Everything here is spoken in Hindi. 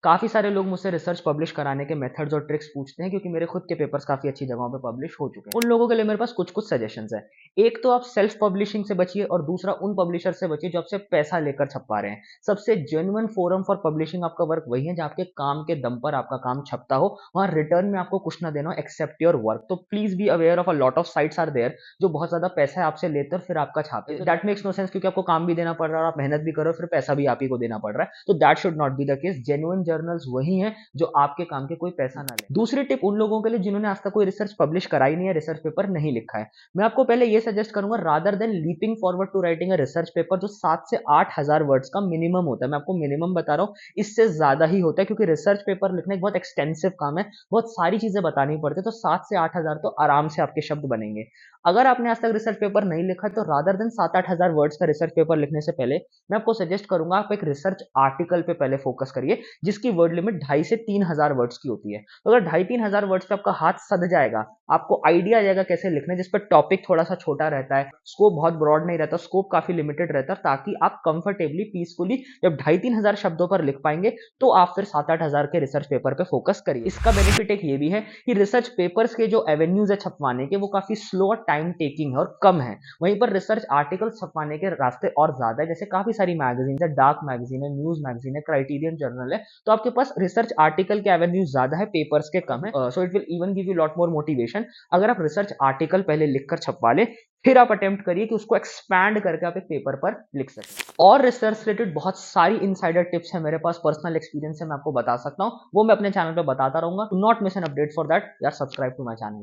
काफ़ी सारे लोग मुझसे रिसर्च पब्लिश कराने के मेथड्स और ट्रिक्स पूछते हैं क्योंकि मेरे खुद के पेपर्स काफ़ी अच्छी जगहों पे पब्लिश हो चुके हैं। उन लोगों के लिए मेरे पास कुछ-कुछ सजेशंस हैं। एक तो आप सेल्फ पब्लिशिंग से बचिए और दूसरा उन पब्लिशर से बचिए जो आपसे पैसा लेकर छपवा रहे हैं। सबसे जेन्युइन फोरम फॉर पब्लिशिंग आपका वर्क वही है जहाँ आपके काम के दम पर आपका काम छपता हो, वहाँ रिटर्न में आपको कुछ ना देना हो एक्सेप्ट योर वर्क। तो please be aware of a lot of sites are there जो बहुत ज़्यादा पैसा आपसे लेते हैं और फिर आपका छापते हैं। दैट मेक्स नो सेंस क्योंकि आपको काम भी देना पड़ रहा है और आप मेहनत भी कर रहे हो, फिर पैसा भी आप ही को देना पड़ रहा है। तो that should not be the case. Genuine journals वही हैं जो आपके काम के कोई पैसा ना ले। दूसरी टिप उन लोगों के लिए जिन्होंने आज तक कोई रिसर्च पब्लिश कराई नहीं है, रिसर्च पेपर नहीं लिखा है। मैं आपको पहले ये सजेस्ट करूंगा rather than leaping forward to writing a research paper जो 7 से 8,000 वर्ड्स का मिनिमम होता है। मैं आपको मिनिमम बता रहा हूँ, इससे ज्यादा ही होता है क्योंकि रिसर्च पेपर लिखना एक बहुत एक्सटेंसिव काम है, बहुत सारी चीजें बतानी पड़ती है। तो 7 से 8,000 तो आराम से आपके शब्द बनेंगे। अगर आपने आज तक रिसर्च पेपर नहीं लिखा है तो रादर देन 7-8,000 वर्ड्स का रिसर्च पेपर लिखने से पहले मैं आपको सजेस्ट करूंगा आप एक रिसर्च आर्टिकल पे पहले फोकस करिए जिसकी वर्ड लिमिट 2,500 से 3,000 वर्ड्स की होती है। तो अगर 2,500-3,000 वर्ड्स पे आपका हाथ सध जाएगा, आपको आइडिया आ जाएगा कैसे लिखना है, जिस पर टॉपिक थोड़ा सा छोटा रहता है, स्कोप बहुत ब्रॉड नहीं रहता, स्कोप काफी लिमिटेड रहता है, ताकि आप कंफर्टेबली पीसफुली जब 2,500-3,000 शब्दों पर लिख पाएंगे तो आप फिर 7-8,000 के रिसर्च पेपर पे फोकस करिए। इसका बेनिफिट एक ये भी है कि रिसर्च पेपर्स के जो एवेन्यूज है छपवाने के वो काफी स्लो और टाइम टेकिंग है और कम है। वहीं पर रिसर्च आर्टिकल छपवाने के रास्ते और ज्यादा है, जैसे काफी सारी मैगजीन है, डार्क मैगजीन है, न्यूज मैगजीन है, क्राइटेरियन जर्नल है। तो आपके पास रिसर्च आर्टिकल के एवेन्यूज ज्यादा है, पेपर्स के कम है। So it will even give you lot more motivation अगर आप रिसर्च आर्टिकल पहले लिखकर छपवा ले, फिर आप अटेम्प्ट करिए कि उसको एक्सपैंड करके आप एक पेपर पर लिख सकें। और रिसर्च रिलेटेड बहुत सारी इनसाइडर टिप्स है मेरे पास, पर्सनल एक्सपीरियंस से मैं आपको बता सकता हूं, वो मैं अपने चैनल पे बताता रहूंगा। Do not miss an update for that यार, सब्सक्राइब टू माय चैनल।